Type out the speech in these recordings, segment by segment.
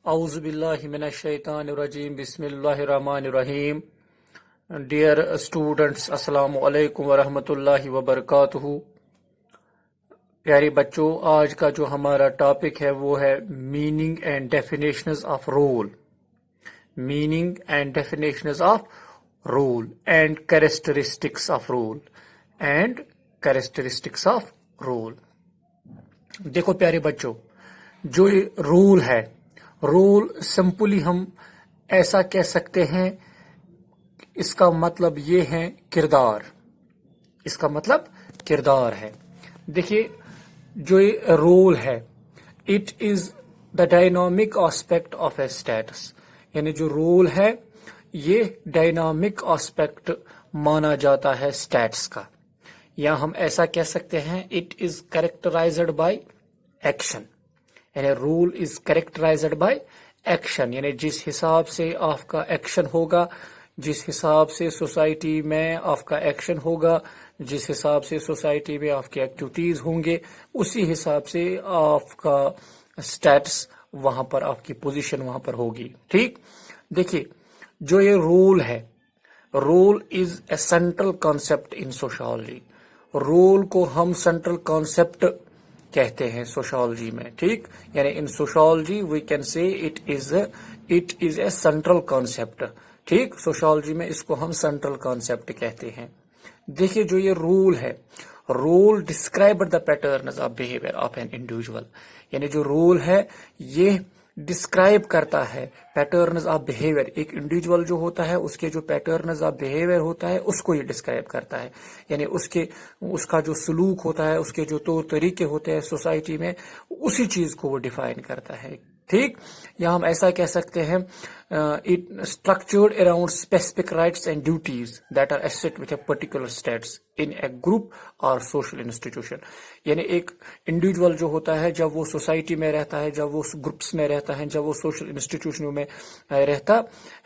اعوذ باللہ من الشیطان الرجیم بسم اللہ الرحمن الرحیم. ڈیئر اسٹوڈنٹس، السلام علیکم ورحمۃ اللہ وبرکاتہ. پیارے بچوں، آج کا جو ہمارا ٹاپک ہے وہ ہے meaning and definitions of role. Meaning and definitions of role and characteristics of role. And characteristics of role. دیکھو پیارے بچوں، جو یہ رول ہے، رول سمپلی ہم ایسا کہہ سکتے ہیں، اس کا مطلب یہ ہے کردار. اس کا مطلب کردار ہے. دیکھیے، جو یہ رول ہے، it is the dynamic aspect of a status. یعنی جو رول ہے یہ ڈائنامک آسپیکٹ مانا جاتا ہے اسٹیٹس کا. یا ہم ایسا کہہ سکتے ہیں it is characterized by action. یعنی role is characterized by action. یعنی جس حساب سے آپ کا ایکشن ہوگا، جس حساب سے سوسائٹی میں آپ کا ایکشن ہوگا، جس حساب سے سوسائٹی میں آپ کی ایکٹیویٹیز ہوں گے، اسی حساب سے آپ کا اسٹیٹس وہاں پر، آپ کی پوزیشن وہاں پر ہوگی. ٹھیک. دیکھیے، جو یہ رول ہے، role is a central concept in sociology. Role کو ہم سینٹرل کانسیپٹ کہتے ہیں سوشالوجی میں. ٹھیک. یعنی in sociology we can say it is a central concept. ٹھیک. سوشالوجی میں اس کو ہم سینٹرل کانسیپٹ کہتے ہیں. دیکھیے، جو یہ رول ہے، role describe the patterns of behaviour of an individual. یعنی جو رول ہے یہ ڈسکرائب کرتا ہے پیٹرنز آف بہیویئر. ایک انڈیویجول جو ہوتا ہے، اس کے جو پیٹرنز آف بہیویئر ہوتا ہے، اس کو یہ ڈسکرائب کرتا ہے. یعنی اس کا جو سلوک ہوتا ہے، اس کے جو طور طریقے ہوتے ہیں سوسائٹی میں، اسی چیز کو وہ ڈیفائن کرتا ہے. ٹھیک. یا ہم ایسا کہہ سکتے ہیں structured around specific rights and duties that are east with a particular status in a group اور سوشل انسٹیٹیوشن. یعنی ایک انڈیویجول جو ہوتا ہے، جب وہ سوسائٹی میں رہتا ہے، جب وہ گروپس میں رہتا ہے، جب وہ سوشل انسٹیٹیوشنوں میں رہتا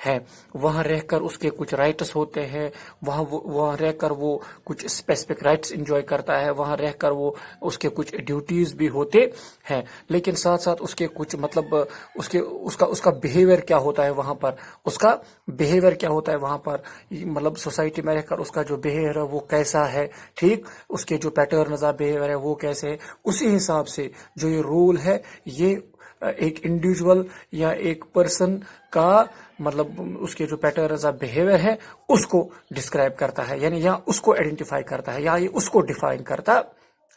ہے، وہاں رہ کر اس کے کچھ رائٹس ہوتے ہیں. وہاں رہ کر وہ کچھ اسپیسیفک رائٹس انجوائے کرتا ہے. وہاں رہ کر وہ اس کے کچھ ڈیوٹیز بھی ہوتے ہیں. لیکن ساتھ ساتھ اس کے کچھ مطلب اس کا بیہیویئر کیا ہوتا ہے وہاں پر، اس کا بیہیویئر کیا ہوتا ہے وہاں پر، مطلب سوسائٹی میں رہ کر اس کا جو بیہیویئر ہے وہ کیسا ہے. ٹھیک. اس کے جو پیٹرنز آف بیہیویئر ہے وہ کیسے ہے. اسی حساب سے جو یہ رول ہے، یہ ایک انڈیویجول یا ایک پرسن کا مطلب اس کے جو پیٹرنز آف بیہیویئر ہے اس کو ڈسکرائب کرتا ہے. یعنی یا اس کو آئیڈینٹیفائی کرتا ہے، یا یہ اس کو ڈیفائن کرتا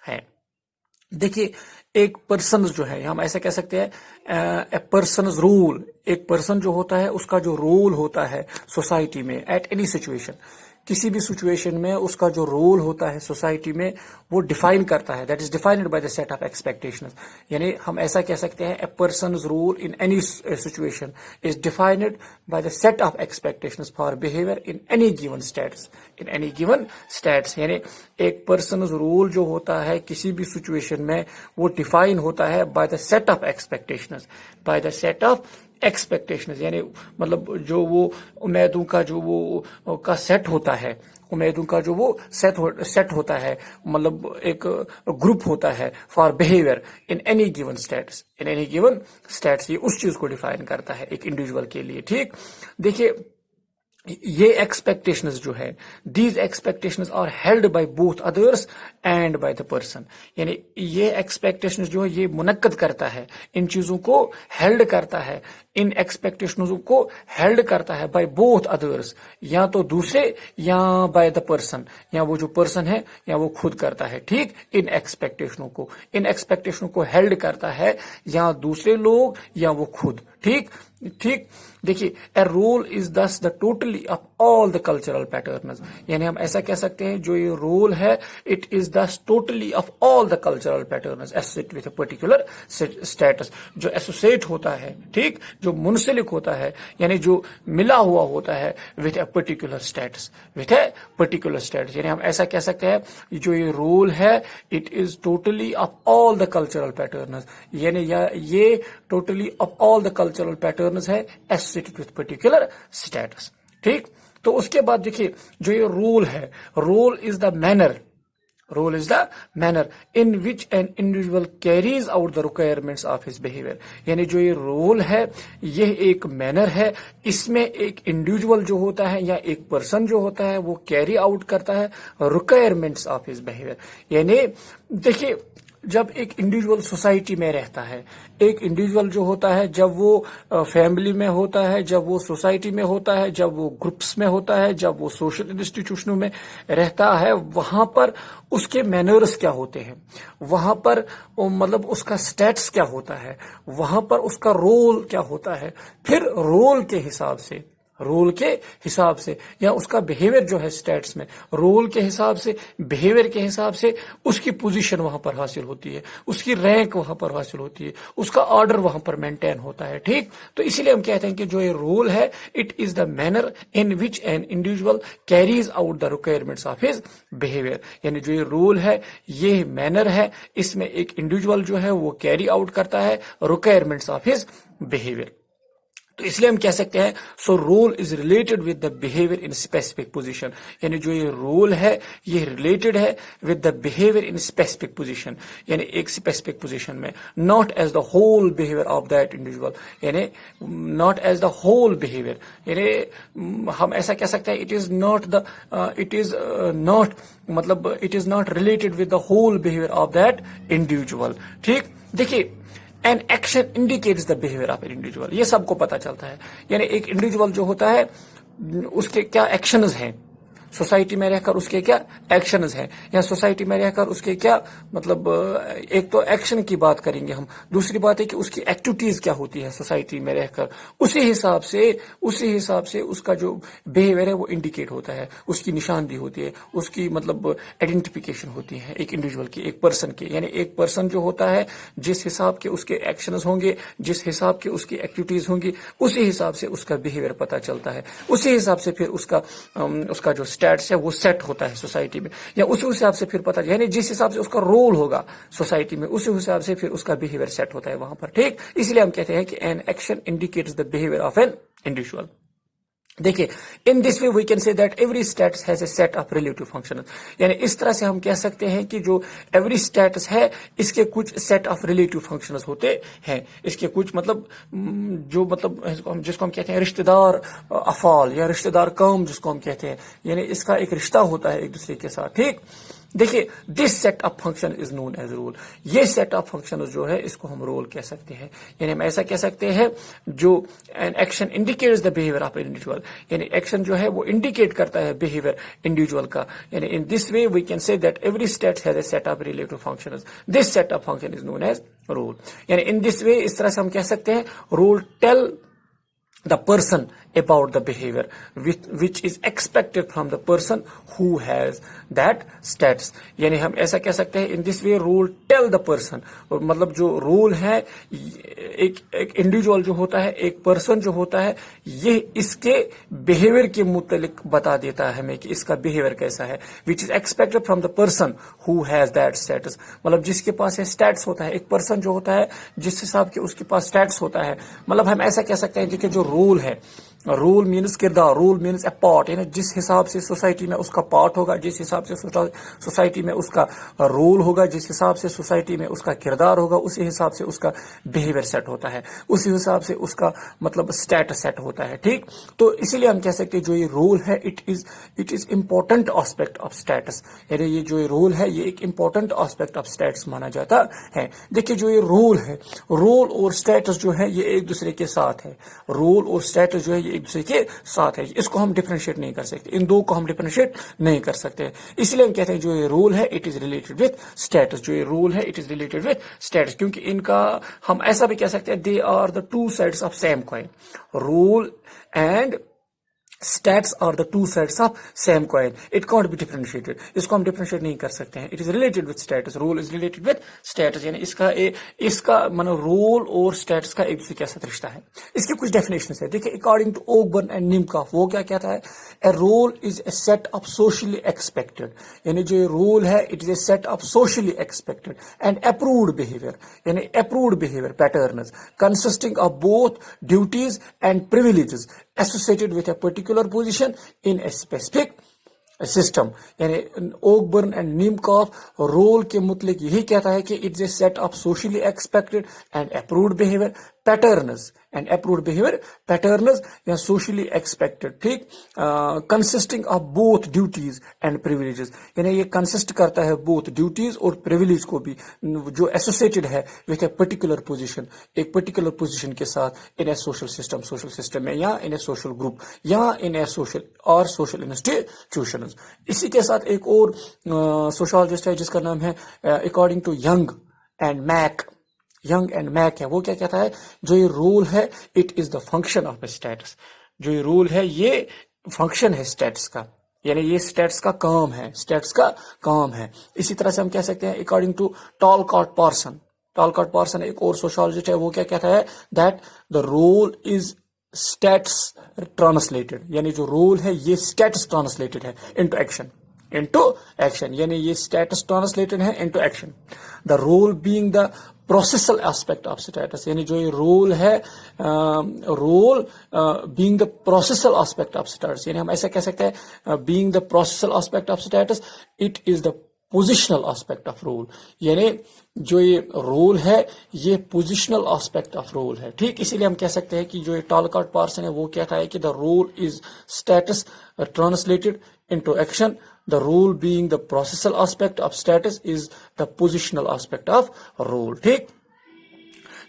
ہے. دیکھیے، ایک پرسنز جو ہے، ہم ایسا کہہ سکتے ہیں اے پرسنز رول. ایک پرسن جو ہوتا ہے، اس کا جو رول ہوتا ہے سوسائٹی میں، ایٹ اینی سچویشن، کسی بھی سچویشن میں اس کا جو رول ہوتا ہے سوسائٹی میں، وہ ڈیفائن کرتا ہے. That is defined by the set of expectations. یعنی ہم ایسا کہہ سکتے ہیں a person's role in any situation is defined by the set of expectations for behaviour in any given status. In any given status. یعنی ایک persons role جو ہوتا ہے کسی بھی سچویشن میں، وہ ڈیفائن ہوتا ہے by the set of expectations. By the set of expectations. یعنی مطلب جو وہ امیدوں کا جو وہ کا سیٹ ہوتا ہے، امیدوں کا جو وہ سیٹ ہوتا ہے، مطلب ایک گروپ ہوتا ہے for behaviour in any given status. In any given status یہ اس چیز کو ڈیفائن کرتا ہے ایک انڈیویجول کے لیے. ٹھیک. دیکھیے، یہ ایکسپیکٹیشنز جو ہے، these expectations are held by both others and by the person. یعنی یہ ایکسپیکٹیشنز جو ہے یہ منعقد کرتا ہے، ان چیزوں کو ہیلڈ کرتا ہے، ان ایکسپیکٹیشنز کو ہیلڈ کرتا ہے بائی بوتھ ادرس، یا تو دوسرے یا بائی دا پرسن، یا وہ جو پرسن ہے یا وہ خود کرتا ہے. ٹھیک. ان ایکسپیکٹیشنوں کو ہیلڈ کرتا ہے یا دوسرے لوگ یا وہ خود. ٹھیک. دیکھیے، a role is this the totality of all the cultural patterns. یعنی ہم ایسا کہہ سکتے ہیں جو یہ رول ہے، it is this totality of all the cultural patterns associate with a particular status. جو ایسوسیٹ ہوتا ہے، ٹھیک، جو منسلک ہوتا ہے، یعنی جو ملا ہوا ہوتا ہے وتھ اے پرٹیکولر اسٹیٹس. یعنی ہم ایسا کہہ سکتے ہیں جو یہ رول ہے، it is totally of all the cultural patterns. یعنی یہ totally of all the cultural patterns ہے ایسوسیٹڈ وتھ پرٹیکولر اسٹیٹس. ٹھیک. تو اس کے بعد دیکھیے، جو یہ رول ہے، role is the manner. Role is the manner in which an individual carries out the requirements of his behavior. یعنی جو یہ رول ہے یہ ایک مینر ہے، اس میں ایک انڈیویجول جو ہوتا ہے یا ایک پرسن جو ہوتا ہے وہ کیری آؤٹ کرتا ہے requirements of his behavior. یعنی دیکھیے جب ایک انڈیویجول سوسائٹی میں رہتا ہے، ایک انڈیویجول جو ہوتا ہے جب وہ فیملی میں ہوتا ہے، جب وہ سوسائٹی میں ہوتا ہے، جب وہ گروپس میں ہوتا ہے، جب وہ سوشل انسٹیٹیوشنوں میں رہتا ہے، وہاں پر اس کے مینرز کیا ہوتے ہیں، وہاں پر مطلب اس کا سٹیٹس کیا ہوتا ہے، وہاں پر اس کا رول کیا ہوتا ہے، پھر رول کے حساب سے یا اس کا بیہیویئر جو ہے سٹیٹس میں رول کے حساب سے، بیہیویئر کے حساب سے اس کی پوزیشن وہاں پر حاصل ہوتی ہے، اس کی رینک وہاں پر حاصل ہوتی ہے، اس کا آرڈر وہاں پر مینٹین ہوتا ہے. ٹھیک، تو اسی لیے ہم کہتے ہیں کہ جو یہ رول ہے it is the manner in which an individual carries out the requirements of his behaviour. یعنی جو یہ رول ہے یہ مینر ہے، اس میں ایک انڈیویجول جو ہے وہ کیری آؤٹ کرتا ہے ریکوائرمنٹس آف ہز بیہیویئر. تو اس لیے ہم کہہ سکتے ہیں so role is related with the behaviour in specific position. یعنی جو یہ رول ہے یہ ریلیٹڈ ہے with the behaviour in specific position, یعنی ایک اسپیسیفک پوزیشن میں، not as the whole behaviour of that individual. یعنی not as the whole behaviour, یعنی ہم ایسا کہہ سکتے ہیں it is not related with the whole behaviour of that individual. ٹھیک، دیکھیے an action indicates the behaviour of an individual, یہ سب کو پتا چلتا ہے. یعنی ایک انڈیویجول جو ہوتا ہے اس کے کیا ایکشنز ہیں، سوسائٹی میں رہ کر اس کے کیا ایکشنز ہیں، یا سوسائٹی میں رہ کر اس کے کیا مطلب ایک تو ایکشن کی بات کریں گے ہم، دوسری بات ہے کہ اس کی ایکٹیویٹیز کیا ہوتی ہے سوسائٹی میں رہ کر، اسی حساب سے اس کا جو بیہیویئر ہے وہ انڈیکیٹ ہوتا ہے، اس کی نشاندہی ہوتی ہے، اس کی مطلب آئیڈینٹیفیکیشن ہوتی ہے ایک انڈیویجول کی، ایک پرسن کی. یعنی ایک پرسن جو ہوتا ہے جس حساب کے اس کے ایکشنز ہوں گے، جس حساب کے اس کی ایکٹیویٹیز ہوں گی، اسی حساب سے اس کا بیہیویئر پتہ چلتا ہے، اسی حساب سے پھر اس کا جو اسٹیٹس ہے وہ سیٹ ہوتا ہے سوسائٹی میں، یا اسی حساب سے پھر پتہ، یعنی جس حساب سے اس کا رول ہوگا سوسائٹی میں اسی حساب سے پھر اس کا بیہیویئر سیٹ ہوتا ہے وہاں پر. ٹھیک، اس لیے ہم کہتے ہیں کہ an action indicates the behaviour of an individual. دیکھیے in this way we can say that every status has a set of relative functions. یعنی اس طرح سے ہم کہہ سکتے ہیں کہ جو ایوری اسٹیٹس ہے اس کے کچھ سیٹ آف ریلیٹو فنکشنز ہوتے ہیں، اس کے کچھ جس کو ہم کہتے ہیں رشتہ دار افعال یا رشتہ دار کام جس کو ہم کہتے ہیں، یعنی اس کا ایک رشتہ ہوتا ہے ایک دوسرے کے ساتھ. ٹھیک، دیکھیے this set of function is known as role. یہ سیٹ آف فنکشن جو ہے اس کو ہم رول کہہ سکتے ہیں. یعنی ہم ایسا کہہ سکتے ہیں جو N action indicates the behaviour of an individual, یعنی ایکشن جو ہے وہ انڈیکیٹ کرتا ہے بہیویئر انڈیویجول کا. یعنی ان this way we can say that every state has a set of relative functions, this set of function is known as role. یعنی ان this وے اس طرح سے ہم کہہ سکتے ہیں role tell the person about the behavior which is expected from the person who has that status. یعنی ہم ایسا کہہ سکتے ہیں in this way rule tell the person، مطلب جو رول ہے ایک انڈیویجول جو ہوتا ہے، ایک پرسن جو ہوتا ہے، یہ اس کے بیہیویئر کے متعلق بتا دیتا ہے ہمیں کہ اس کا بیہیویئر کیسا ہے، which is expected from the person who has that status. مطلب جس کے پاس اسٹیٹس ہوتا ہے، ایک پرسن جو ہوتا ہے جس حساب کے اس کے پاس اسٹیٹس ہوتا ہے، مطلب ہم ایسا کہہ سکتے ہیں کہ جو رول ہے، رول مینس کردار، رول مینس اے پارٹ، یعنی جس حساب سے سوسائٹی میں اس کا پارٹ ہوگا، جس حساب سے سوسائٹی میں اس کا رول ہوگا، جس حساب سے سوسائٹی میں اس کا کردار ہوگا، اسی حساب سے اس کا بیہیویئر سیٹ ہوتا ہے، اسی حساب سے اس کا مطلب اسٹیٹس سیٹ ہوتا ہے. ٹھیک، تو اسی لیے ہم کہہ سکتے ہیں جو یہ رول ہے it is important aspect of status. یعنی یہ جو رول ہے یہ ایک امپورٹنٹ آسپیکٹ آف اسٹیٹس مانا جاتا ہے. دیکھیے جو یہ رول ہے، رول اور اسٹیٹس جو ہے یہ ایک دوسرے کے ساتھ ہے، رول اور اسٹیٹس جو ہے ایک دوسرے کے ساتھ ہے، اس کو ہم ڈفرینشیٹ نہیں کر سکتے، ان دو کو ہم ڈفرینشیٹ نہیں کر سکتے. اس لیے ہم کہتے ہیں جو یہ رول ہے it is related with status, جو یہ رول ہے it is related with status, کیونکہ ان کا ہم ایسا بھی کہہ سکتے ہیں they are the two sides of same coin. Role and status are the two sides of same coin, it can't be differentiated, اس کو ہم ڈفرینشیٹ نہیں کر سکتے ہیں. It is related with status, role is related with status. یعنی اس کا مطلب رول اور اسٹیٹس کا ایک دوسرے کے ساتھ رشتہ ہے. اس کی کچھ ڈیفینیشنز ہے. دیکھیے according to Ogburn and Nimkoff, وہ کیا کہتا ہے، a role is a set of socially expected. یعنی جو رول ہے it is a set of socially expected and approved behaviour, یعنی approved behaviour patterns consisting of both duties and privileges associated with a particular position in a specific system. یعنی Ogburn and نیمکاف role کے متعلق یہی کہتا ہے کہ it's a set of socially expected and approved behaviour patterns یا socially expected, ٹھیک, consisting of both duties and privileges. یعنی یہ کنسسٹ کرتا ہے بوتھ ڈیوٹیز اور پریویلیج کو بھی, جو ایسوسیٹڈ ہے وتھ اے پرٹیکولر پوزیشن, ایک پرٹیکولر پوزیشن کے ساتھ ان اے سوشل سسٹم میں, یا ان اے سوشل گروپ, یا ان اے سوشل انسٹیٹیوشنز. اسی کے ساتھ ایک اور سوشالوجسٹ ہے جس کا نام ہے according to Young and Mack ہے. وہ کیا کہتا ہے, جو یہ رول ہے it is the function of a status. جو یہ رول ہے یہ فنکشن ہے اسٹیٹس کا, یعنی یہ اسٹیٹس کا کام ہے. اسی طرح سے ہم کہہ سکتے ہیں اکارڈنگ ٹو ٹالکاٹ پارسن ایک اور سوشالوجسٹ ہے, وہ کیا کہتا ہے that the role is status translated. یعنی جو رول ہے یہ اسٹیٹس ٹرانسلیٹڈ ہے انٹو ایکشن, یعنی یہ اسٹیٹس ٹرانسلیٹڈ ہے into action. The role being the processual aspect of status, یعنی جو یہ رول ہے being the processual aspect of status, یعنی ہم ایسا کہہ سکتے ہیں being the processual aspect of status it is the positional aspect of role. یعنی جو یہ رول ہے یہ پوزیشنل آسپیکٹ آف رول ہے, ٹھیک. اسی لیے ہم کہہ سکتے ہیں کہ جو یہ ٹالکاٹ پارسن ہے وہ کہتا ہے کہ the role is status translated into action. The role being the processual aspect of status is the positional aspect of role, ٹھیک.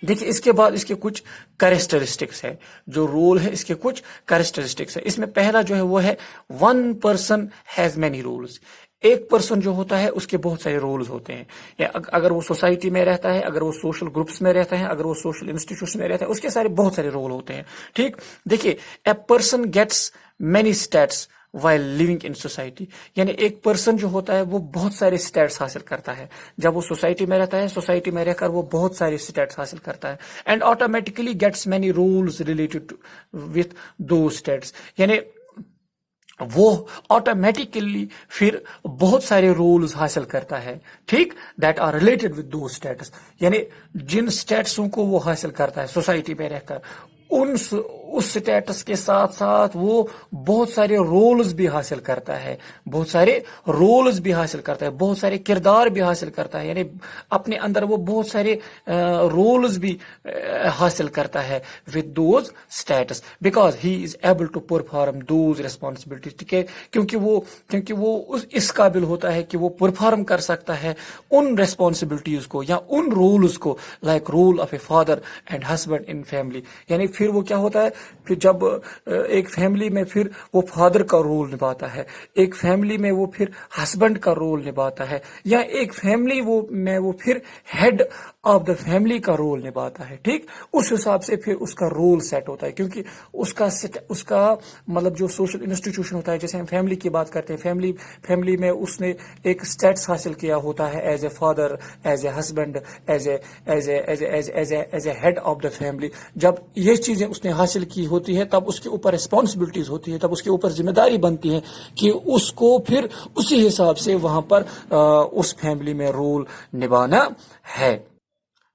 دیکھیے اس کے بعد اس کے کچھ کریکٹرسٹکس ہے. جو رول ہے اس کے کچھ کریکٹرسٹکس ہے. اس میں پہلا جو ہے وہ ہے one person has many roles. ایک پرسن جو ہوتا ہے اس کے بہت سارے رولز ہوتے ہیں. اگر وہ سوسائٹی میں رہتا ہے, اگر وہ سوشل گروپس میں رہتا ہے, اگر وہ سوشل انسٹیٹیوشن میں رہتا ہے, اس کے بہت سارے رول ہوتے ہیں, ٹھیک. دیکھیے a person gets many states while living in society. یعنی ایک پرسن جو ہوتا ہے وہ بہت سارے اسٹیٹس حاصل کرتا ہے جب وہ سوسائٹی میں رہتا ہے. سوسائٹی میں رہ کر وہ بہت سارے اسٹیٹس حاصل کرتا ہے. And automatically gets many roles related with those status. یعنی وہ آٹومیٹکلی پھر بہت سارے رولز حاصل کرتا ہے, ٹھیک, that are related with those status. یعنی جن اسٹیٹسوں کو وہ حاصل کرتا ہے سوسائٹی میں رہ کر, اس اسٹیٹس کے ساتھ ساتھ وہ بہت سارے رولز بھی حاصل کرتا ہے, بہت سارے کردار بھی حاصل کرتا ہے. یعنی اپنے اندر وہ بہت سارے رولز بھی حاصل کرتا ہے with those status because he is able to perform those responsibilities. کیونکہ وہ اس قابل ہوتا ہے کہ وہ پرفارم کر سکتا ہے ان ریسپانسبلٹیز کو یا ان رولز کو, like role of a father and husband in family. یعنی پھر وہ کیا ہوتا ہے, پھر جب ایک فیملی میں پھر وہ فادر کا رول نبھاتا ہے, ایک فیملی میں وہ پھر ہسبینڈ کا رول نبھاتا ہے, یا ایک فیملی میں وہ پھر ہیڈ آف دا فیملی کا رول نبھاتا ہے, ٹھیک. اس حساب سے پھر اس کا رول سیٹ ہوتا ہے, کیونکہ اس کا مطلب جو سوشل انسٹیٹیوشن ہوتا ہے, جیسے ہم فیملی کی بات کرتے ہیں, فیملی میں اس نے ایک اسٹیٹس حاصل کیا ہوتا ہے as a father, as a husband, as a head of the family. جب یہ چیزیں اس نے حاصل کی ہوتی ہے تب اس کے اوپر ریسپانسبلٹیز ہوتی ہے, تب اس کے اوپر ذمہ داری بنتی ہے کہ اس کو پھر اسی حساب سے وہاں پر اس فیملی میں رول نبھانا ہے.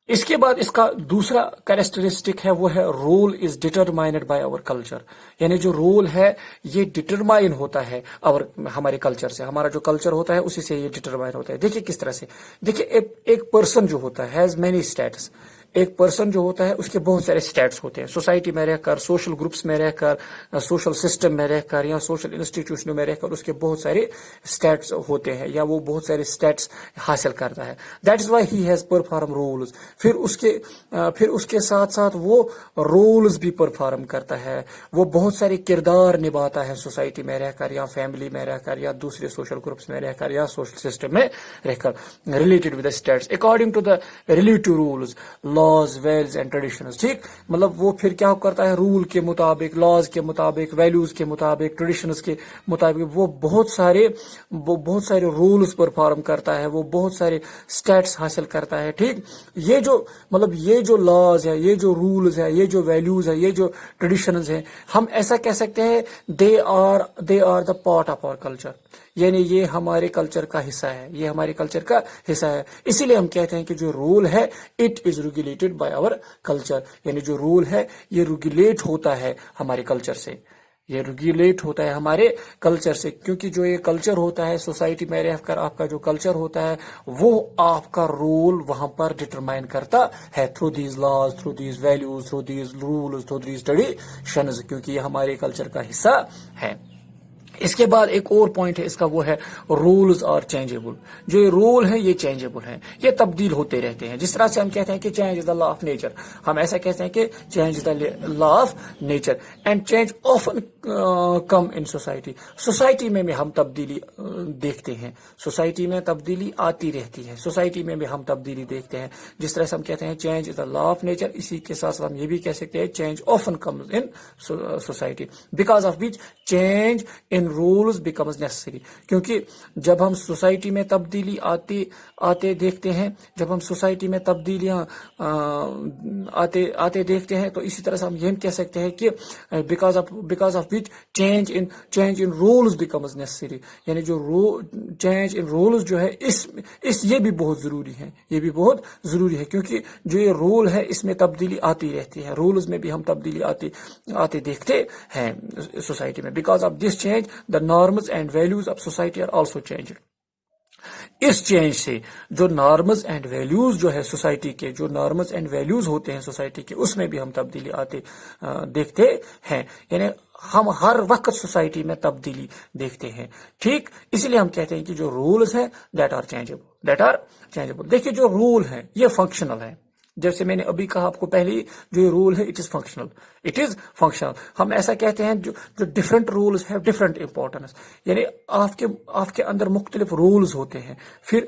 اس کے بعد اس کا دوسرا کریکٹرسٹک ہے وہ ہے role is determined by our culture. یعنی جو رول ہے یہ ڈیٹرمائن ہوتا ہے ہمارے کلچر سے. ہمارا جو کلچر ہوتا ہے اسی سے یہ ڈیٹرمائن ہوتا ہے. دیکھیے کس طرح سے, دیکھیے ایک پرسن جو ہوتا ہے ہیز مینی اسٹیٹس. ایک پرسن جو ہوتا ہے اس کے بہت سارے اسٹیٹس ہوتے ہیں. سوسائٹی میں رہ کر, سوشل گروپس میں رہ کر, سوشل سسٹم میں رہ کر, یا سوشل انسٹیٹیوشنوں میں رہ کر اس کے بہت سارے اسٹیٹس ہوتے ہیں, یا وہ بہت سارے اسٹیٹس حاصل کرتا ہے. That is why he has perform roles. پھر اس کے ساتھ ساتھ وہ رولز بھی پرفارم کرتا ہے, وہ بہت سارے کردار نبھاتا ہے سوسائٹی میں رہ کر, یا فیملی میں رہ کر, یا دوسرے سوشل گروپس میں رہ کر, یا سوشل سسٹم میں رہ کر, related with the status according to the relative rules, laws, values and traditions, ٹھیک. مطلب وہ پھر کیا کرتا ہے, رول کے مطابق, لاز کے مطابق, ویلیوز کے مطابق, ٹریڈیشنز کے مطابق وہ بہت سارے رولز پرفارم کرتا ہے, وہ بہت سارے اسٹیٹس حاصل کرتا ہے, ٹھیک. یہ جو لاز ہے, یہ جو رولز ہے, یہ جو ویلیوز ہے, یہ جو ٹریڈیشنز ہیں, ہم ایسا کہہ سکتے ہیں they are the part of our culture. یعنی یہ ہمارے کلچر کا حصہ ہے, اسی لیے ہم کہتے ہیں کہ جو رول ہے it is regulated by our culture. یعنی جو رول ہے یہ ریگولیٹ ہوتا ہے ہمارے کلچر سے. یہ ریگولیٹ ہوتا ہے ہمارے کلچر سے، کیونکہ جو یہ کلچر ہوتا ہے سوسائٹی میں رہ کر آپ کا جو کلچر ہوتا ہے وہ آپ کا رول وہاں پر ڈٹرمائن کرتا ہے through these laws, through these values, through these rules, through these traditions, کیونکہ یہ ہمارے کلچر کا حصہ ہے۔ اس کے بعد ایک اور پوائنٹ ہے اس کا، وہ ہے رولز آر چینجیبل۔ جو یہ رول ہیں یہ چینجیبل ہیں، یہ تبدیل ہوتے رہتے ہیں۔ جس طرح سے ہم کہتے ہیں کہ change is the law of nature, ہم ایسا کہتے ہیں کہ change is the law of nature, and change often come in society. Society میں بھی ہم تبدیلی دیکھتے ہیں، سوسائٹی میں تبدیلی آتی رہتی ہے، سوسائٹی میں بھی ہم تبدیلی دیکھتے ہیں۔ جس طرح سے ہم کہتے ہیں change is the law of nature, اسی کے ساتھ ساتھ ہم یہ بھی کہہ سکتے ہیں change often comes in society because of which change in roles becomes necessary. کیونکہ جب ہم سوسائٹی میں تبدیلی آتے دیکھتے ہیں، جب ہم سوسائٹی میں تبدیلیاں آتے دیکھتے ہیں، تو اسی طرح سے ہم یہ کہہ سکتے ہیں کہ because of which change in roles becomes necessary, یعنی جو چینج ان رولز جو ہے یہ بھی بہت ضروری ہے، یہ بھی بہت ضروری ہے، کیونکہ جو یہ رول ہے اس میں تبدیلی آتی رہتی ہے، رولز میں بھی ہم تبدیلی آتے دیکھتے ہیں سوسائٹی میں۔ Because of this change the norms and values of society are also changed۔ اس چینج سے جو نارمز اینڈ ویلیوز جو ہے سوسائٹی کے، جو نارمز اینڈ ویلیوز ہوتے ہیں سوسائٹی کے، اس میں بھی ہم تبدیلی دیکھتے ہیں، یعنی ہم ہر وقت سوسائٹی میں تبدیلی دیکھتے ہیں، ٹھیک۔ اسی لیے ہم کہتے ہیں کہ جو رولز ہیں دیٹ آر چینجیبل۔ دیکھیے جو رول ہے یہ فنکشنل ہے، جیسے میں نے ابھی کہا آپ کو پہلے، جو یہ رول ہے اٹ از فنکشنل۔ ہم ایسا کہتے ہیں جو different roles have different importance, یعنی آپ کے اندر مختلف رولز ہوتے ہیں، پھر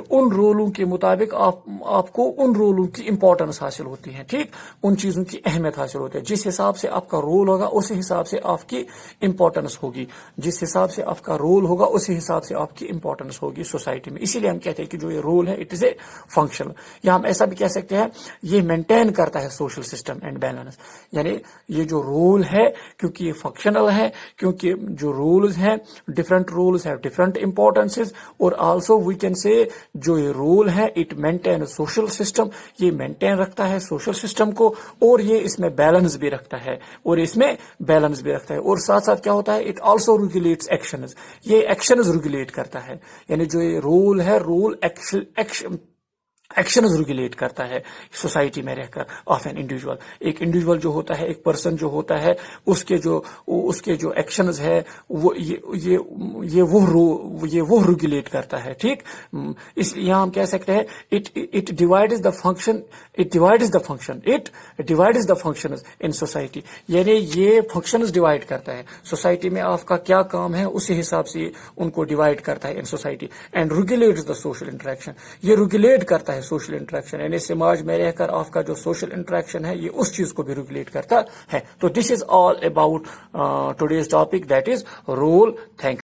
ان رولوں کے مطابق آپ کو ان رولوں کی امپورٹنس حاصل ہوتی ہے، ٹھیک، ان چیزوں کی اہمیت حاصل ہوتی ہے۔ جس حساب سے آپ کا رول ہوگا اسی حساب سے آپ کی امپورٹنس ہوگی، جس حساب سے آپ کا رول ہوگا اسی حساب سے آپ کی امپورٹنس ہوگی سوسائٹی میں۔ اسی لیے ہم کہتے ہیں کہ جو یہ رول ہے اٹ از اے فنکشنل، یا ہم ایسا بھی کہہ سکتے ہیں یہ مینٹین کرتا ہے سوشل سسٹم اینڈ بیلنس، یعنی یہ جو رول ہے کیونکہ یہ فنکشنل ہے، کیونکہ جو رولز ہیں ڈفرنٹ رولز ہیو ڈفرنٹ امپورٹنسز، اور آلسو وی کین سے جو یہ رول ہے اٹ مینٹین سوشل سسٹم، یہ مینٹین رکھتا ہے سوشل سسٹم کو، اور یہ اس میں بیلنس بھی رکھتا ہے، اور ساتھ ساتھ کیا ہوتا ہے اٹ آلسو ریگولیٹس ایکشنز، یہ ایکشنز ریگولیٹ کرتا ہے، یعنی جو یہ رول ہے رول ایکشنز ریگولیٹ کرتا ہے سوسائٹی میں رہ کر آف این انڈیویجول۔ ایک انڈیویجول جو ہوتا ہے، ایک پرسن جو ہوتا ہے، اس کے جو ایکشنز ہے یہ وہ ریگولیٹ کرتا ہے، ٹھیک۔ اس لیے یہاں ہم کہہ سکتے ہیں it divides the functions in society, یعنی یہ فنکشنز ڈیوائڈ کرتا ہے سوسائٹی میں، آپ کا کیا کام ہے اسی حساب سے ان کو ڈیوائڈ کرتا ہے in society, and regulates the social interaction, یہ ریگولیٹ کرتا ہے سوشل انٹریکشن، یعنی سماج میں رہ کر آپ کا جو سوشل انٹریکشن ہے یہ اس چیز کو بھی ریگولیٹ کرتا ہے۔ تو this is all about today's topic, that is role. Thank